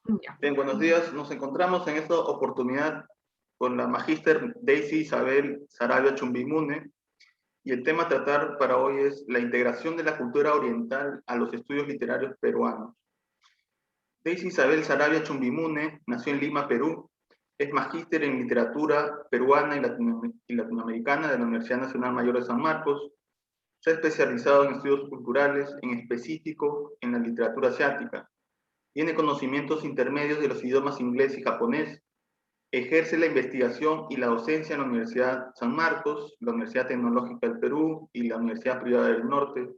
Ya. Bien, buenos días. Nos encontramos en esta oportunidad con la magíster Daisy Isabel Sarabia Chumbimune y el tema a tratar para hoy es la integración de la cultura oriental a los estudios literarios peruanos. Daisy Isabel Sarabia Chumbimune nació en Lima, Perú. Es magíster en literatura peruana y latinoamericana de la Universidad Nacional Mayor de San Marcos. Se ha especializado en estudios culturales, en específico en la literatura asiática. Tiene conocimientos intermedios de los idiomas inglés y japonés. Ejerce la investigación y la docencia en la Universidad San Marcos, la Universidad Tecnológica del Perú y la Universidad Privada del Norte.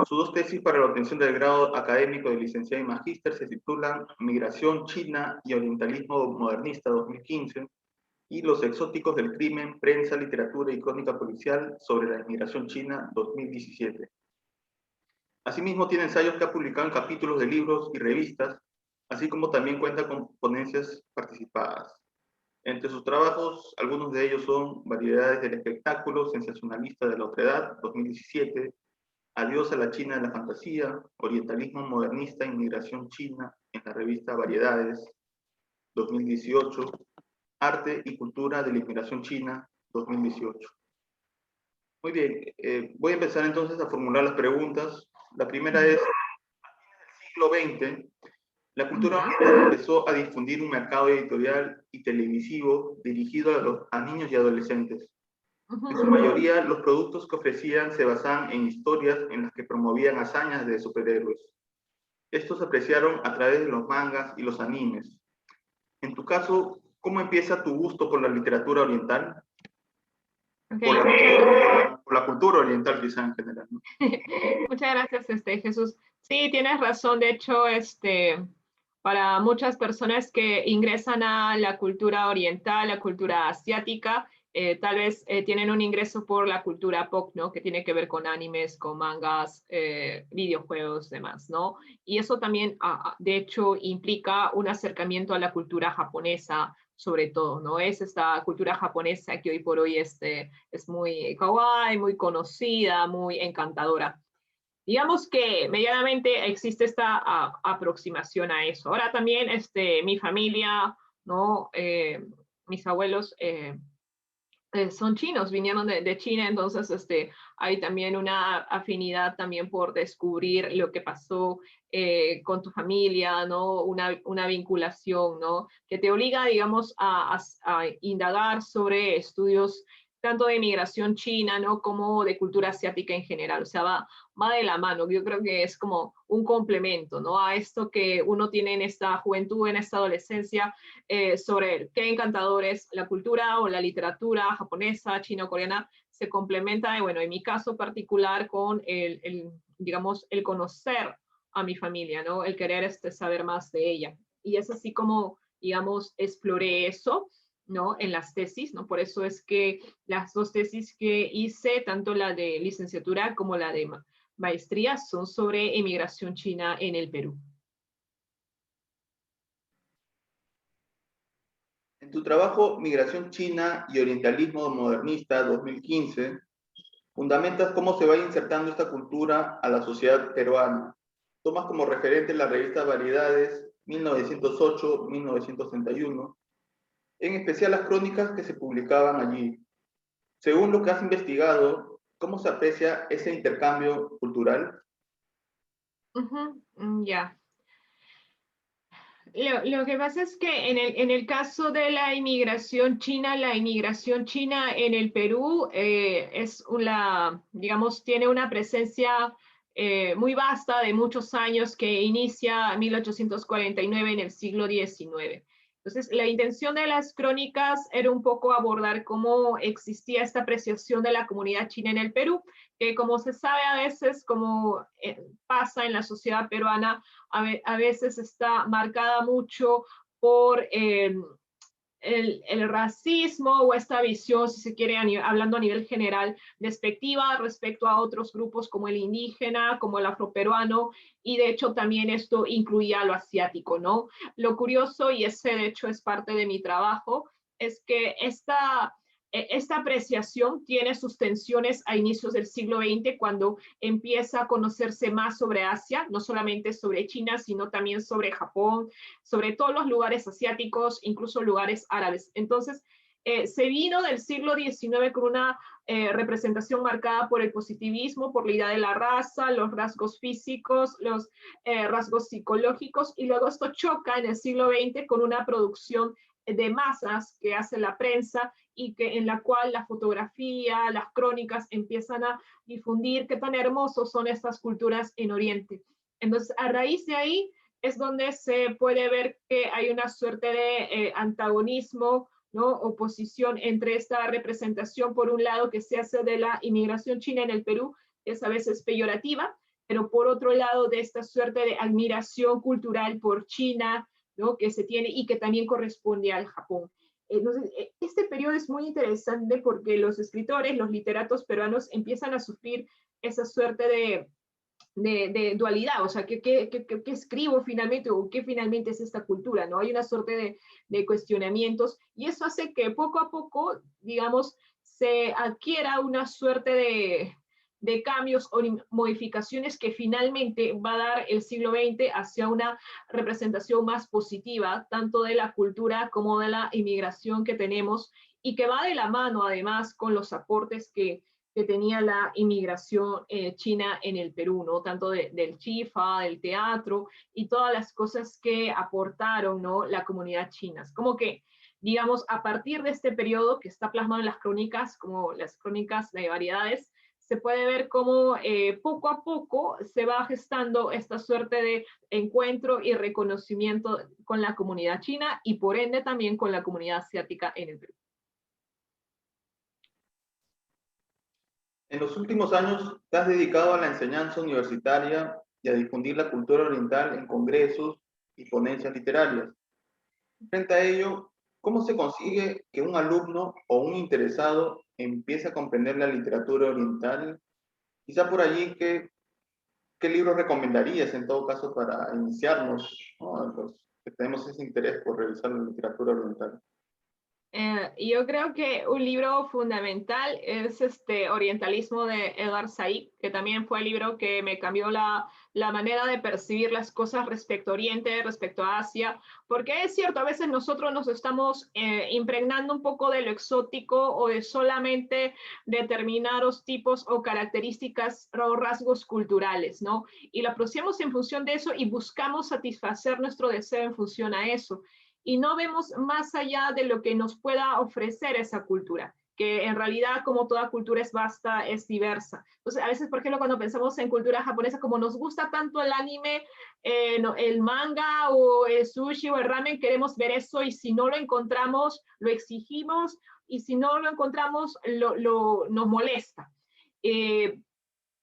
Sus dos tesis para la obtención del grado académico de licenciado y magíster se titulan Migración China y Orientalismo Modernista 2015 y Los exóticos del crimen, prensa, literatura y crónica policial sobre la inmigración china 2017. Asimismo, tiene ensayos que ha publicado en capítulos de libros y revistas, así como también cuenta con ponencias participadas. Entre sus trabajos, algunos de ellos son Variedades del espectáculo, Sensacionalista de la otredad, 2017, Adiós a la China de la fantasía, Orientalismo modernista, Inmigración china, en la revista Variedades, 2018, Arte y cultura de la inmigración china, 2018. Muy bien, voy a empezar entonces a formular las preguntas. La primera es, siglo XX, la cultura Ya. oriental empezó a difundir un mercado editorial y televisivo dirigido a niños y adolescentes. En su mayoría, los productos que ofrecían se basaban en historias en las que promovían hazañas de superhéroes. Estos se apreciaron a través de los mangas y los animes. En tu caso, ¿cómo empieza tu gusto por la literatura oriental? Okay, Por la, muchas gracias. por la cultura oriental quizá en general, ¿no? Muchas gracias, Jesús. Sí, tienes razón. De hecho, para muchas personas que ingresan a la cultura oriental, la cultura asiática, tal vez tienen un ingreso por la cultura pop, ¿no? Que tiene que ver con animes, con mangas, videojuegos, demás, ¿no? Y eso también, de hecho, implica un acercamiento a la cultura japonesa, sobre todo, ¿no? Es esta cultura japonesa que hoy por hoy es muy kawaii, muy conocida, muy encantadora. Digamos que medianamente existe esta aproximación a eso. Ahora también mi familia, ¿no? Mis abuelos son chinos, vinieron de China, entonces hay también una afinidad también por descubrir lo que pasó con tu familia, ¿no? Una vinculación, ¿no? Que te obliga, digamos, a indagar sobre estudios tanto de migración china, ¿no? Como de cultura asiática en general. O sea, va de la mano. Yo creo que es como un complemento, ¿no? A esto que uno tiene en esta juventud, en esta adolescencia, sobre qué encantador es la cultura o la literatura japonesa, chino, coreana, se complementa, y bueno, en mi caso particular con digamos, el conocer a mi familia, ¿no? El querer saber más de ella. Y es así como, digamos, exploré eso, ¿no? En las tesis, ¿no? Por eso es que las dos tesis que hice, tanto la de licenciatura como la de maestría, son sobre emigración china en el Perú. En tu trabajo Migración china y Orientalismo modernista 2015, fundamentas cómo se va insertando esta cultura a la sociedad peruana. Tomas como referente la revista Variedades 1908-1931, en especial las crónicas que se publicaban allí. Según lo que has investigado, ¿cómo se aprecia ese intercambio cultural? Ya. Lo que pasa es que en el caso de la inmigración china en el Perú es digamos, tiene una presencia muy vasta de muchos años que inicia en 1849 en el siglo XIX. Entonces, la intención de las crónicas era un poco abordar cómo existía esta apreciación de la comunidad china en el Perú, que como se sabe a veces, como pasa en la sociedad peruana, a veces está marcada mucho por el racismo o esta visión, si se quiere, hablando a nivel general, despectiva respecto a otros grupos como el indígena, como el afroperuano, y de hecho también esto incluía a lo asiático, ¿no? Lo curioso, y ese de hecho es parte de mi trabajo, es que esta apreciación tiene sus tensiones a inicios del siglo XX, cuando empieza a conocerse más sobre Asia, no solamente sobre China, sino también sobre Japón, sobre todos los lugares asiáticos, incluso lugares árabes. Entonces, se vino del siglo XIX con una representación marcada por el positivismo, por la idea de la raza, los rasgos físicos, los rasgos psicológicos, y luego esto choca en el siglo XX con una producción de masas que hace la prensa, y que en la cual la fotografía, las crónicas empiezan a difundir qué tan hermosos son estas culturas en Oriente. Entonces, a raíz de ahí es donde se puede ver que hay una suerte de antagonismo, ¿no? Oposición entre esta representación, por un lado, que se hace de la inmigración china en el Perú, que es a veces peyorativa, pero por otro lado, de esta suerte de admiración cultural por China, ¿no? Que se tiene y que también corresponde al Japón. Entonces, este periodo es muy interesante porque los escritores, los literatos peruanos empiezan a sufrir esa suerte de dualidad, o sea, ¿qué escribo finalmente, o qué finalmente es esta cultura? ¿No? Hay una suerte de cuestionamientos, y eso hace que poco a poco, digamos, se adquiera una suerte de cambios o modificaciones que finalmente va a dar el siglo XX hacia una representación más positiva, tanto de la cultura como de la inmigración que tenemos, y que va de la mano además con los aportes que tenía la inmigración china en el Perú, ¿no? Tanto del chifa, del teatro, y todas las cosas que aportaron, ¿no? La comunidad china. Como que, digamos, a partir de este periodo que está plasmado en las crónicas, como las crónicas de variedades, se puede ver cómo poco a poco se va gestando esta suerte de encuentro y reconocimiento con la comunidad china, y por ende también con la comunidad asiática en el Perú. En los últimos años te has dedicado a la enseñanza universitaria y a difundir la cultura oriental en congresos y ponencias literarias. Frente a ello, ¿cómo se consigue que un alumno o un interesado empiece a comprender la literatura oriental? Quizá por allí, ¿qué libros recomendarías en todo caso para iniciarnos, ¿no? Los que tenemos ese interés por revisar la literatura oriental? Yo creo que un libro fundamental es este Orientalismo de Edward Said, que también fue el libro que me cambió la manera de percibir las cosas respecto a Oriente, respecto a Asia, porque es cierto, a veces nosotros nos estamos impregnando un poco de lo exótico, o de solamente determinados tipos o características o rasgos culturales, ¿no? Y lo apreciamos en función de eso, y buscamos satisfacer nuestro deseo en función a eso, y no vemos más allá de lo que nos pueda ofrecer esa cultura, que en realidad, como toda cultura, es vasta, es diversa. Entonces, a veces, por ejemplo, cuando pensamos en cultura japonesa, como nos gusta tanto el anime, no, el manga o el sushi o el ramen, queremos ver eso, y si no lo encontramos, lo exigimos, y si no lo encontramos, nos molesta. Eso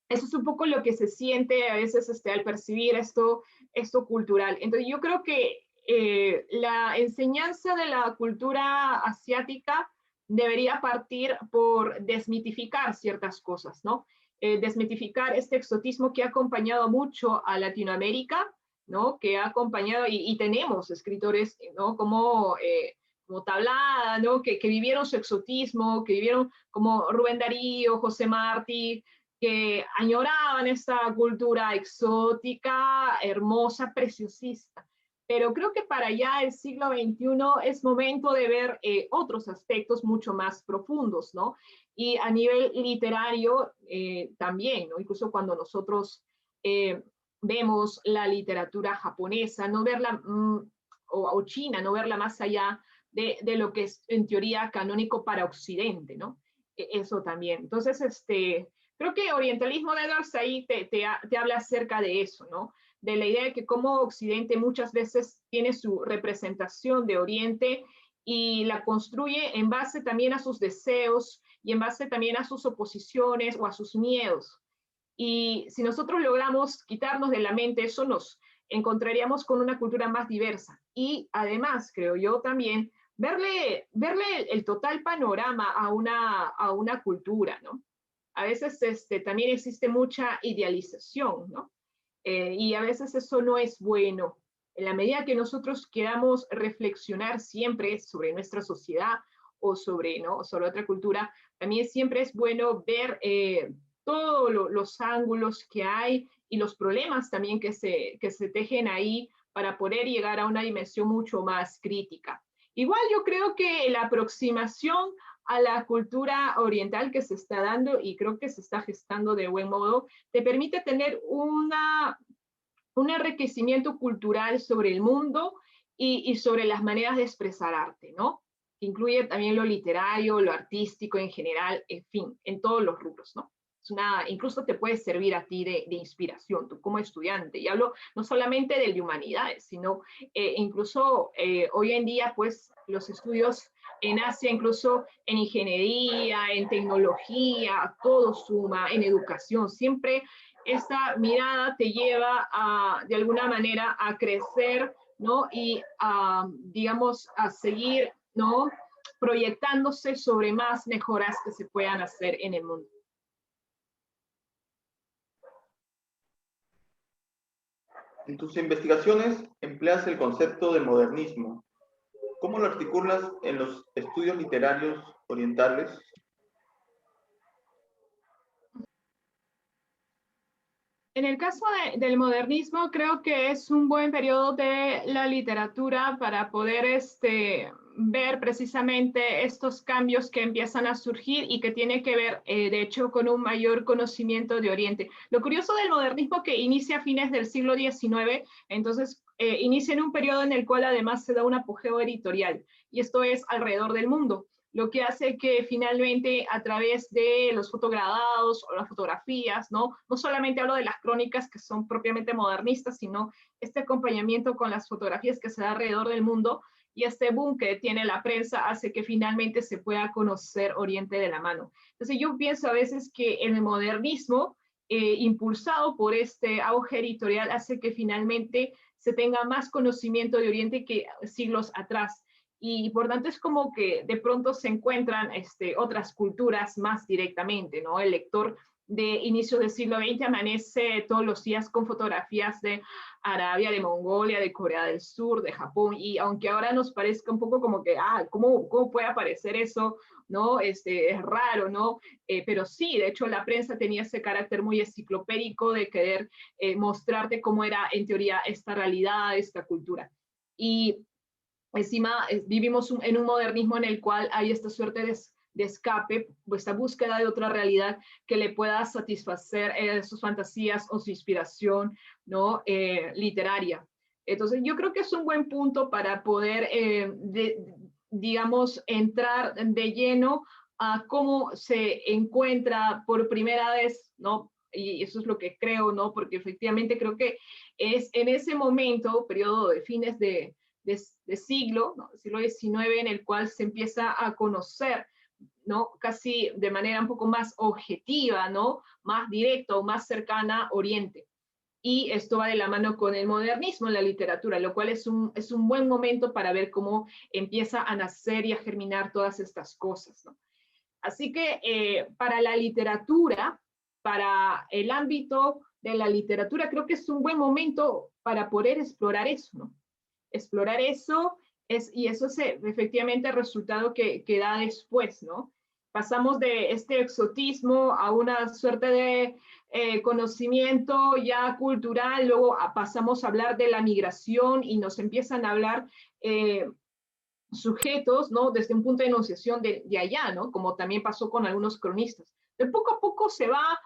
es un poco lo que se siente a veces al percibir esto cultural. Entonces, yo creo que la enseñanza de la cultura asiática debería partir por desmitificar ciertas cosas, ¿no? Desmitificar este exotismo que ha acompañado mucho a Latinoamérica, ¿no? Que ha acompañado, y tenemos escritores, ¿no? Como Tablada, ¿no? Que vivieron su exotismo, que vivieron como Rubén Darío, José Martí, que añoraban esta cultura exótica, hermosa, preciosista. Pero creo que para ya el siglo XXI es momento de ver otros aspectos mucho más profundos, ¿no? Y a nivel literario también, ¿no? Incluso cuando nosotros vemos la literatura japonesa, no verla, o china, no verla más allá de lo que es en teoría canónico para Occidente, ¿no? Eso también. Entonces, creo que Orientalismo de Edward Said te habla acerca de eso, ¿no? De la idea de que como Occidente muchas veces tiene su representación de Oriente, y la construye en base también a sus deseos, y en base también a sus oposiciones o a sus miedos. Y si nosotros logramos quitarnos de la mente eso, nos encontraríamos con una cultura más diversa. Y además, creo yo también, verle el total panorama a una cultura, ¿no? A veces también existe mucha idealización, ¿no? Y a veces eso no es bueno. En la medida que nosotros queramos reflexionar siempre sobre nuestra sociedad, o sobre, ¿no? sobre otra cultura, también siempre es bueno ver todos los ángulos que hay y los problemas también que se tejen ahí para poder llegar a una dimensión mucho más crítica. Igual yo creo que la aproximación a la cultura oriental que se está dando y creo que se está gestando de buen modo, te permite tener un enriquecimiento cultural sobre el mundo y sobre las maneras de expresar arte, ¿no? Que incluye también lo literario, lo artístico en general, en fin, en todos los rubros, ¿no? Incluso te puede servir a ti de inspiración, tú como estudiante. Y hablo no solamente del de humanidades, sino incluso hoy en día, pues, los estudios en Asia, incluso en ingeniería, en tecnología, todo suma, en educación. Siempre esta mirada te lleva a, de alguna manera, a crecer, ¿no? Y a, digamos, a seguir, ¿no? Proyectándose sobre más mejoras que se puedan hacer en el mundo. En tus investigaciones empleas el concepto de modernismo. ¿Cómo lo articulas en los estudios literarios orientales? En el caso del modernismo, creo que es un buen periodo de la literatura para poder ver precisamente estos cambios que empiezan a surgir y que tiene que ver, de hecho, con un mayor conocimiento de Oriente. Lo curioso del modernismo que inicia a fines del siglo XIX, entonces inicia en un periodo en el cual además se da un apogeo editorial, y esto es alrededor del mundo, lo que hace que finalmente a través de los fotograbados o las fotografías, ¿no? No solamente hablo de las crónicas que son propiamente modernistas, sino este acompañamiento con las fotografías que se da alrededor del mundo, y este boom que tiene la prensa hace que finalmente se pueda conocer Oriente de la mano. Entonces yo pienso a veces que el modernismo, impulsado por este auge editorial, hace que finalmente se tenga más conocimiento de Oriente que siglos atrás. Y por tanto es como que de pronto se encuentran otras culturas más directamente, ¿no? El lector de inicio del siglo XX amanece todos los días con fotografías de Arabia, de Mongolia, de Corea del Sur, de Japón, y aunque ahora nos parezca un poco como que, ¿cómo puede aparecer eso? ¿No? Es raro, ¿no? Pero sí, de hecho la prensa tenía ese carácter muy enciclopédico de querer mostrarte cómo era en teoría esta realidad, esta cultura. Y encima vivimos en un modernismo en el cual hay esta suerte de escape, esta búsqueda de otra realidad que le pueda satisfacer sus fantasías o su inspiración, ¿no? Literaria. Entonces yo creo que es un buen punto para poder, digamos, entrar de lleno a cómo se encuentra por primera vez, ¿no? Y eso es lo que creo, ¿no? Porque efectivamente creo que es en ese momento, periodo de fines de siglo, ¿no? Siglo XIX, en el cual se empieza a conocer, ¿no? Casi de manera un poco más objetiva, ¿no? Más directa o más cercana Oriente. Y esto va de la mano con el modernismo en la literatura, lo cual es un buen momento para ver cómo empieza a nacer y a germinar todas estas cosas, ¿no? Así que para la literatura, para el ámbito de la literatura, creo que es un buen momento para poder explorar eso, ¿no? Explorar eso y eso es efectivamente el resultado que da después, ¿no? Pasamos de este exotismo a una suerte de conocimiento ya cultural, luego pasamos a hablar de la migración y nos empiezan a hablar sujetos, ¿no? Desde un punto de enunciación de allá, ¿no? Como también pasó con algunos cronistas. De poco a poco se va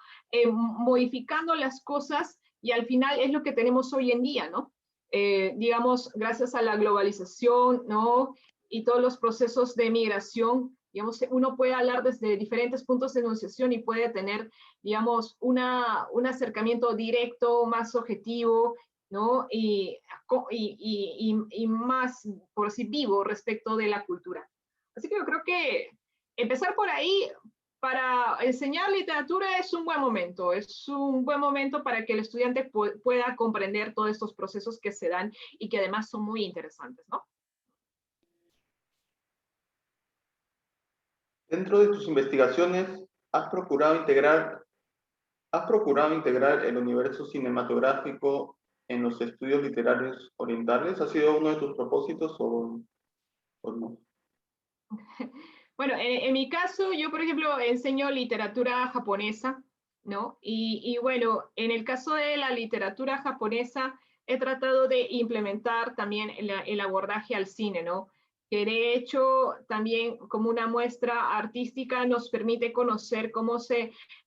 modificando las cosas y al final es lo que tenemos hoy en día, ¿no? Digamos, gracias a la globalización, ¿no? Y todos los procesos de migración, digamos, uno puede hablar desde diferentes puntos de enunciación y puede tener, digamos, un acercamiento directo, más objetivo, ¿no? Y más, por así vivo, respecto de la cultura. Así que yo creo que empezar por ahí para enseñar literatura es un buen momento para que el estudiante pueda comprender todos estos procesos que se dan y que además son muy interesantes, ¿no? Dentro de tus investigaciones, ¿has procurado integrar el universo cinematográfico en los estudios literarios orientales? ¿Ha sido uno de tus propósitos o no? Bueno, en mi caso, yo, por ejemplo, enseño literatura japonesa, ¿no? Y bueno, en el caso de la literatura japonesa, he tratado de implementar también el abordaje al cine, ¿no? Que de hecho, también como una muestra artística nos permite conocer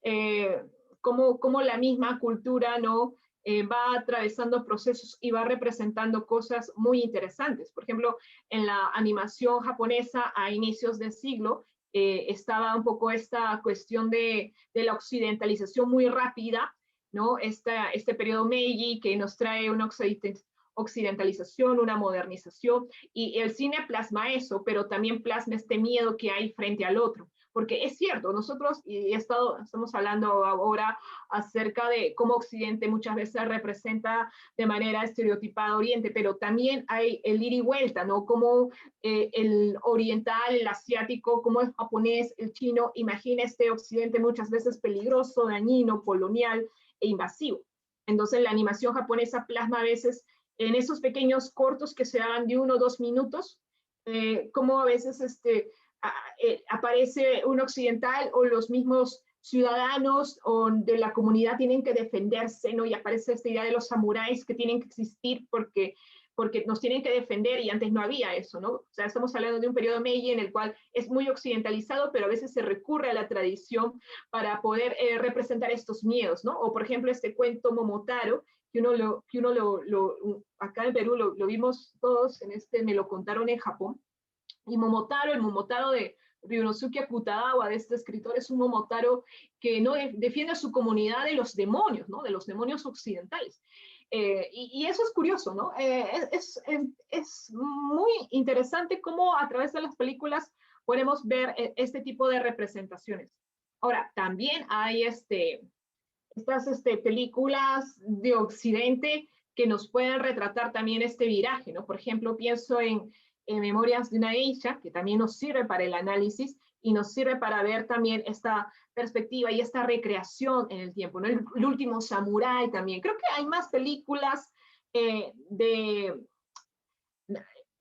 eh, cómo la misma cultura, ¿no? Va atravesando procesos y va representando cosas muy interesantes. Por ejemplo, en la animación japonesa a inicios del siglo, estaba un poco esta cuestión de la occidentalización muy rápida, ¿no? Este periodo Meiji que nos trae una occidentalización, una modernización, y el cine plasma eso, pero también plasma este miedo que hay frente al otro. Porque es cierto, nosotros, estamos hablando ahora acerca de cómo Occidente muchas veces representa de manera estereotipada Oriente, pero también hay el ir y vuelta, ¿no? Como el oriental, el asiático, como el japonés, el chino, imagina este Occidente muchas veces peligroso, dañino, colonial e invasivo. Entonces la animación japonesa plasma a veces en esos pequeños cortos que se hagan de 1 o 2 minutos, como a veces aparece un occidental o los mismos ciudadanos o de la comunidad tienen que defenderse, ¿no? Y aparece esta idea de los samuráis que tienen que existir porque nos tienen que defender y antes no había eso, ¿no? O sea, estamos hablando de un periodo Meiji en el cual es muy occidentalizado, pero a veces se recurre a la tradición para poder representar estos miedos, ¿no? O por ejemplo este cuento Momotaro, acá en Perú lo vimos todos, me lo contaron en Japón, y el Momotaro de Ryunosuke Akutagawa, de este escritor, es un Momotaro que no defiende a su comunidad de los demonios, ¿no? De los demonios occidentales. Y eso es curioso, ¿no? Es muy interesante cómo a través de las películas podemos ver este tipo de representaciones. Ahora, también hay estas películas de Occidente que nos pueden retratar también este viraje, ¿no? Por ejemplo, pienso en Memorias de una geisha, que también nos sirve para el análisis y nos sirve para ver también esta perspectiva y esta recreación en el tiempo, ¿no? El último samurái también. Creo que hay más películas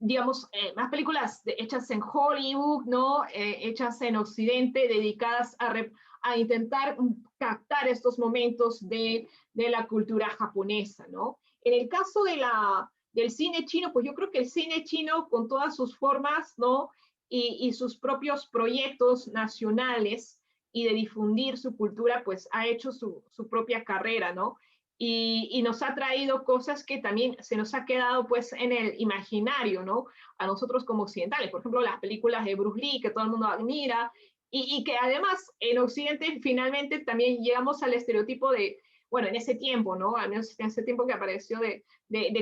digamos, más películas hechas en Hollywood, ¿no? Hechas en Occidente, dedicadas a intentar captar estos momentos de la cultura japonesa, ¿no? En el caso del cine chino, pues yo creo que el cine chino, con todas sus formas, ¿no? Y sus propios proyectos nacionales y de difundir su cultura, pues ha hecho su propia carrera, ¿no? Y nos ha traído cosas que también se nos ha quedado pues en el imaginario, ¿no? A nosotros como occidentales, por ejemplo, las películas de Bruce Lee que todo el mundo admira y que además en Occidente finalmente también llegamos al estereotipo de, bueno, en ese tiempo, ¿no? Al menos en ese tiempo que apareció de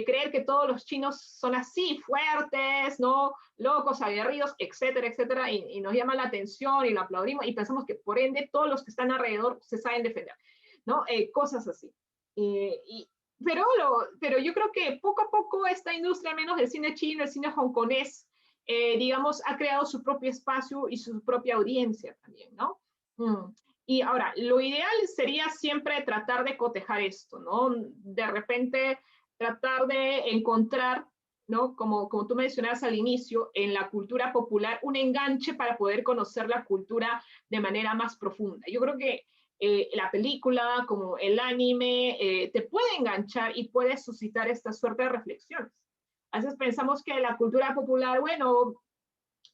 creer que todos los chinos son así, fuertes, ¿no? Locos, aguerridos, etcétera, etcétera, y nos llama la atención y lo aplaudimos y pensamos que por ende todos los que están alrededor se saben defender, ¿no? Cosas así. Pero, pero yo creo que poco a poco esta industria, menos el cine chino, el cine hongkonés, digamos, ha creado su propio espacio y su propia audiencia también, ¿no? Y ahora, lo ideal sería siempre tratar de cotejar esto, ¿no? De repente tratar de encontrar, ¿no? Como tú mencionabas al inicio, en la cultura popular, un enganche para poder conocer la cultura de manera más profunda. Yo creo que la película, como el anime, te puede enganchar y puede suscitar esta suerte de reflexiones. A veces pensamos que la cultura popular, bueno,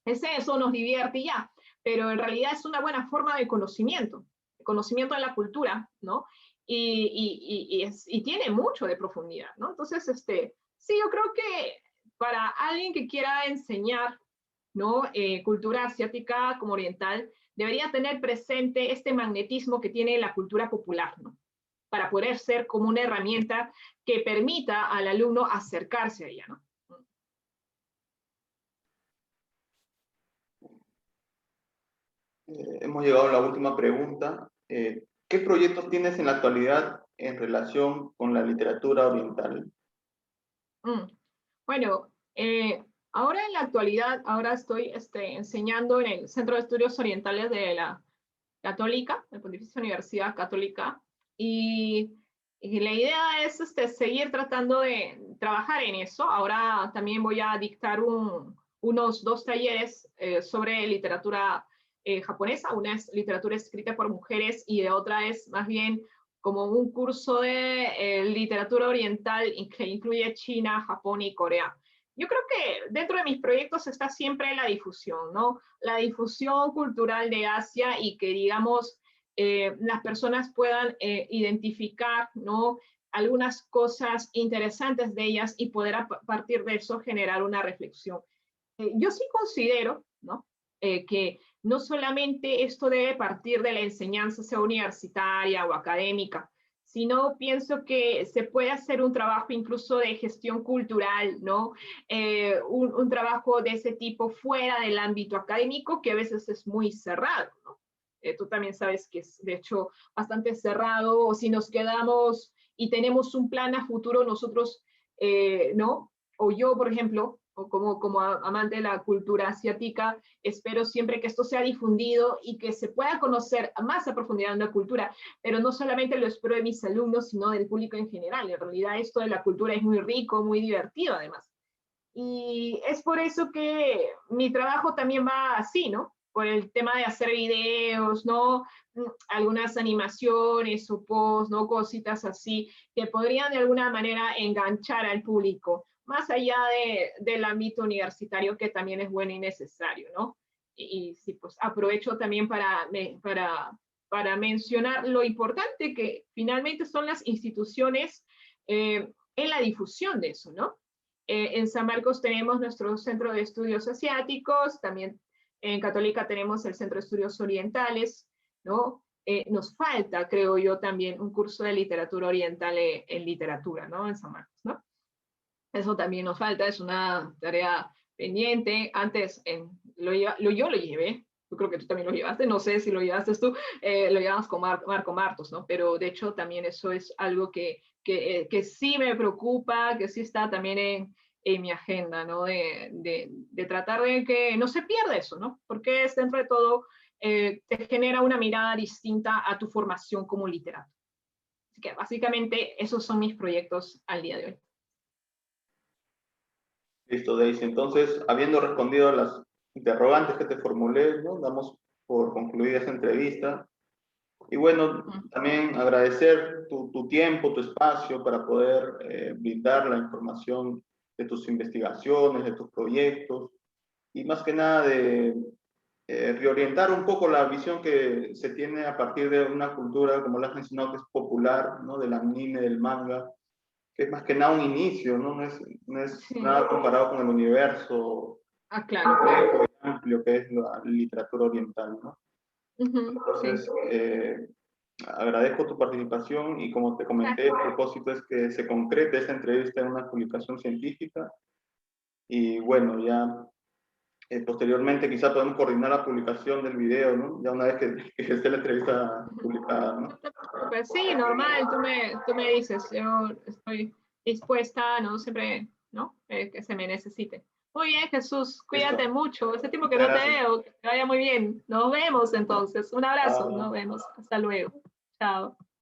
es eso, nos divierte y ya, pero en realidad es una buena forma de conocimiento de la cultura, ¿no? Y tiene mucho de profundidad, ¿no? Entonces, sí, yo creo que para alguien que quiera enseñar, ¿no? Cultura asiática como oriental, debería tener presente este magnetismo que tiene la cultura popular, ¿no? Para poder ser como una herramienta que permita al alumno acercarse a ella, ¿no? Hemos llegado a la última pregunta. ¿Qué proyectos tienes en la actualidad en relación con la literatura oriental? Bueno, ahora en la actualidad, ahora estoy enseñando en el Centro de Estudios Orientales de la Católica, de Pontificia Universidad Católica, y la idea es seguir tratando de trabajar en eso. Ahora también voy a dictar unos 2 talleres sobre literatura japonesa. Una es literatura escrita por mujeres y la otra es más bien como un curso de literatura oriental que incluye China, Japón y Corea. Yo creo que dentro de mis proyectos está siempre la difusión, ¿no? La difusión cultural de Asia y que, digamos, las personas puedan identificar, ¿no? Algunas cosas interesantes de ellas y poder a partir de eso generar una reflexión. Yo sí considero, ¿no? Que no solamente esto debe partir de la enseñanza sea universitaria o académica, sino pienso que se puede hacer un trabajo incluso de gestión cultural, ¿no? Un trabajo de ese tipo fuera del ámbito académico que a veces es muy cerrado, ¿no? Tú también sabes que es de hecho bastante cerrado, o si nos quedamos y tenemos un plan a futuro nosotros, ¿no? O yo, por ejemplo, o como amante de la cultura asiática, espero siempre que esto sea difundido y que se pueda conocer más a profundidad en la cultura, pero no solamente lo espero de mis alumnos, sino del público en general. En realidad esto de la cultura es muy rico, muy divertido además. Y es por eso que mi trabajo también va así, ¿no? Por el tema de hacer videos, ¿no? Algunas animaciones o posts, ¿no? Cositas así que podrían de alguna manera enganchar al público, más allá del ámbito universitario que también es bueno y necesario, ¿no? Y sí, pues aprovecho también para mencionar lo importante que finalmente son las instituciones en la difusión de eso, ¿no? En San Marcos tenemos nuestro Centro de Estudios Asiáticos, también en Católica tenemos el Centro de Estudios Orientales, ¿no? Nos falta, creo yo, también un curso de literatura oriental en literatura, ¿no? En San Marcos, ¿no? Eso también nos falta, es una tarea pendiente. Antes yo lo llevé, yo creo que tú también lo llevaste, no sé si lo llevaste tú, lo llevamos con Marco Martos, ¿no? Pero de hecho también eso es algo que sí me preocupa, que sí está también en mi agenda, ¿no? De tratar de que no se pierda eso, ¿no? Porque es dentro de todo, te genera una mirada distinta a tu formación como literato. Así que básicamente esos son mis proyectos al día de hoy. Listo, Daisy. Entonces, habiendo respondido a las interrogantes que te formulé, ¿no? Damos por concluida esta entrevista. Y bueno, también agradecer tu tiempo, tu espacio para poder brindar la información de tus investigaciones, de tus proyectos y más que nada de reorientar un poco la visión que se tiene a partir de una cultura, como lo has mencionado, que es popular, ¿no? Del anime, del manga, que es más que nada un inicio, ¿no? No es Sí. nada comparado con el universo Claro. amplio que es la literatura oriental, ¿no? Entonces, Sí. agradezco tu participación y como te comenté, el propósito es que se concrete esta entrevista en una publicación científica y bueno, ya posteriormente quizá podemos coordinar la publicación del video, ¿no? Ya una vez que esté la entrevista publicada, ¿no? Pues sí, normal, tú me dices, yo estoy dispuesta, ¿no? Siempre, ¿no? Que se me necesite. Muy bien, Jesús, cuídate Listo. mucho. Hace tiempo que Muchas no te gracias. veo, que te vaya muy bien. Nos vemos entonces. Un abrazo, nos Chao. vemos. Hasta luego. Chao.